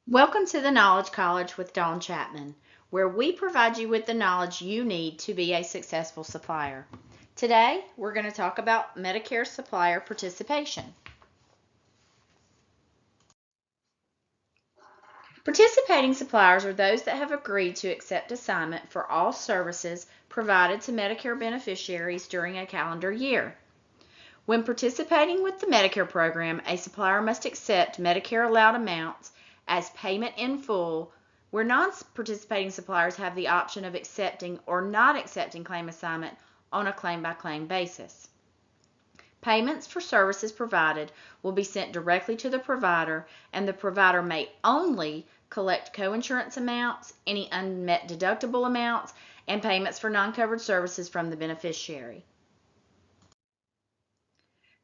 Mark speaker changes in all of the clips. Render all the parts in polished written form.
Speaker 1: Welcome to the Knowledge College with Dawn Chapman, where we provide you with the knowledge you need to be a successful supplier. Today, we're going to talk about Medicare supplier participation. Participating suppliers are those that have agreed to accept assignment for all services provided to Medicare beneficiaries during a calendar year. When participating with the Medicare program, a supplier must accept Medicare allowed amounts as payment in full, where non-participating suppliers have the option of accepting or not accepting claim assignment on a claim-by-claim basis. Payments for services provided will be sent directly to the provider, and the provider may only collect coinsurance amounts, any unmet deductible amounts, and payments for non-covered services from the beneficiary.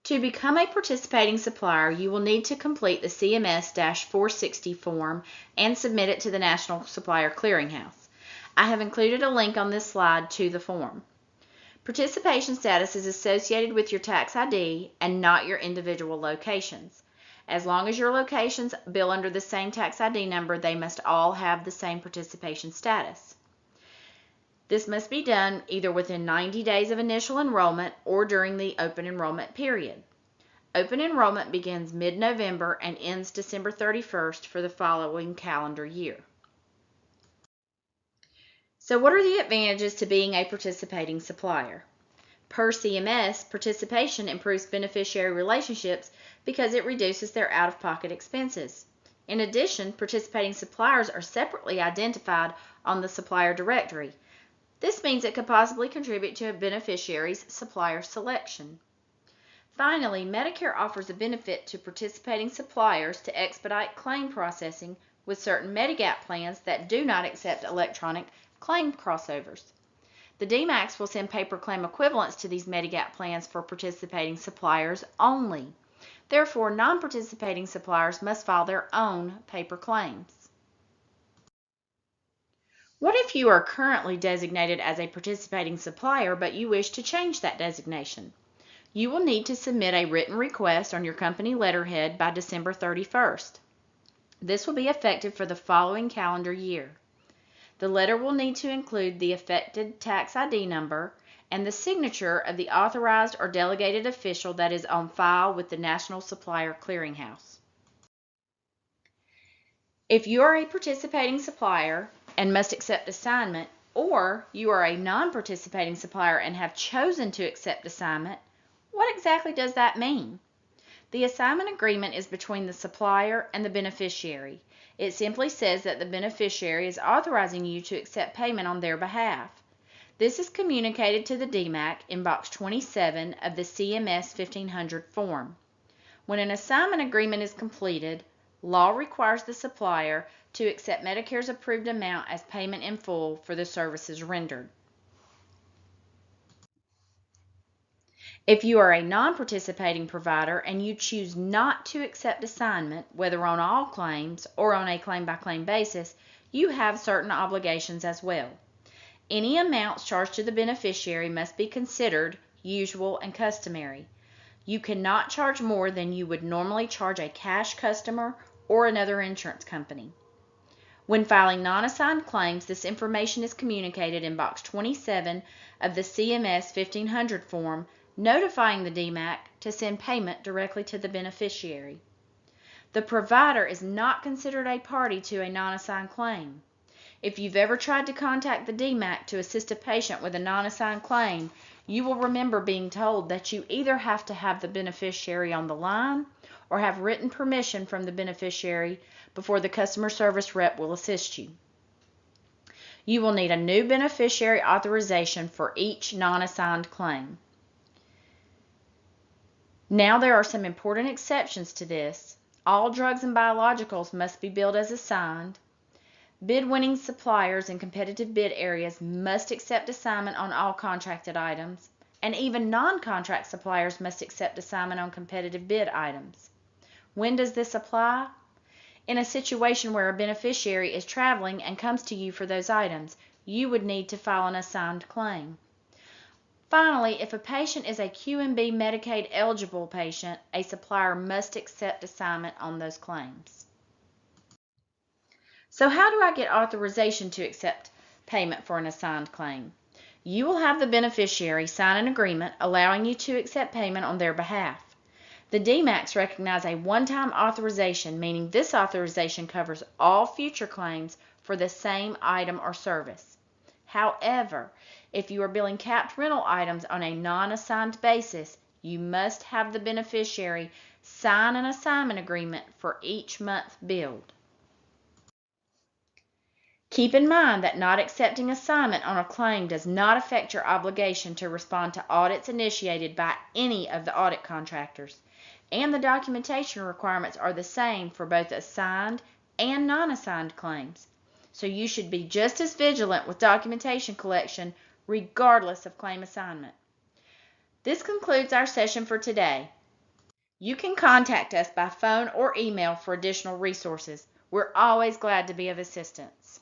Speaker 1: To become a participating supplier, you will need to complete the CMS-460 form and submit it to the National Supplier Clearinghouse. I have included a link on this slide to the form. Participation status is associated with your tax ID and not your individual locations. As long as your locations bill under the same tax ID number, they must all have the same participation status. This must be done either within 90 days of initial enrollment or during the open enrollment period. Open enrollment begins mid-November and ends December 31st for the following calendar year. So what are the advantages to being a participating supplier? Per CMS, participation improves beneficiary relationships because it reduces their out-of-pocket expenses. In addition, participating suppliers are separately identified on the supplier directory. This means it could possibly contribute to a beneficiary's supplier selection. Finally, Medicare offers a benefit to participating suppliers to expedite claim processing with certain Medigap plans that do not accept electronic claim crossovers. The DMACs will send paper claim equivalents to these Medigap plans for participating suppliers only. Therefore, non-participating suppliers must file their own paper claims. What if you are currently designated as a participating supplier, but you wish to change that designation? You will need to submit a written request on your company letterhead by December 31st. This will be effective for the following calendar year. The letter will need to include the affected tax ID number and the signature of the authorized or delegated official that is on file with the National Supplier Clearinghouse. If you are a participating supplier and must accept assignment, or you are a non-participating supplier and have chosen to accept assignment, what exactly does that mean? The assignment agreement is between the supplier and the beneficiary. It simply says that the beneficiary is authorizing you to accept payment on their behalf. This is communicated to the DMAC in box 27 of the CMS 1500 form. When an assignment agreement is completed, law requires the supplier to accept Medicare's approved amount as payment in full for the services rendered. If you are a non-participating provider and you choose not to accept assignment, whether on all claims or on a claim-by-claim basis, you have certain obligations as well. Any amounts charged to the beneficiary must be considered usual and customary. You cannot charge more than you would normally charge a cash customer or another insurance company. When filing non-assigned claims, this information is communicated in box 27 of the CMS 1500 form, notifying the DMAC to send payment directly to the beneficiary. The provider is not considered a party to a non-assigned claim. If you've ever tried to contact the DMAC to assist a patient with a non-assigned claim, you will remember being told that you either have to have the beneficiary on the line or have written permission from the beneficiary before the customer service rep will assist you. You will need a new beneficiary authorization for each non-assigned claim. Now there are some important exceptions to this. All drugs and biologicals must be billed as assigned. Bid-winning suppliers in competitive bid areas must accept assignment on all contracted items, and even non-contract suppliers must accept assignment on competitive bid items. When does this apply? In a situation where a beneficiary is traveling and comes to you for those items, you would need to file an assigned claim. Finally, if a patient is a QMB Medicaid eligible patient, a supplier must accept assignment on those claims. So how do I get authorization to accept payment for an assigned claim? You will have the beneficiary sign an agreement allowing you to accept payment on their behalf. The DMACs recognize a one-time authorization, meaning this authorization covers all future claims for the same item or service. However, if you are billing capped rental items on a non-assigned basis, you must have the beneficiary sign an assignment agreement for each month billed. Keep in mind that not accepting assignment on a claim does not affect your obligation to respond to audits initiated by any of the audit contractors, and the documentation requirements are the same for both assigned and non-assigned claims. So you should be just as vigilant with documentation collection regardless of claim assignment. This concludes our session for today. You can contact us by phone or email for additional resources. We're always glad to be of assistance.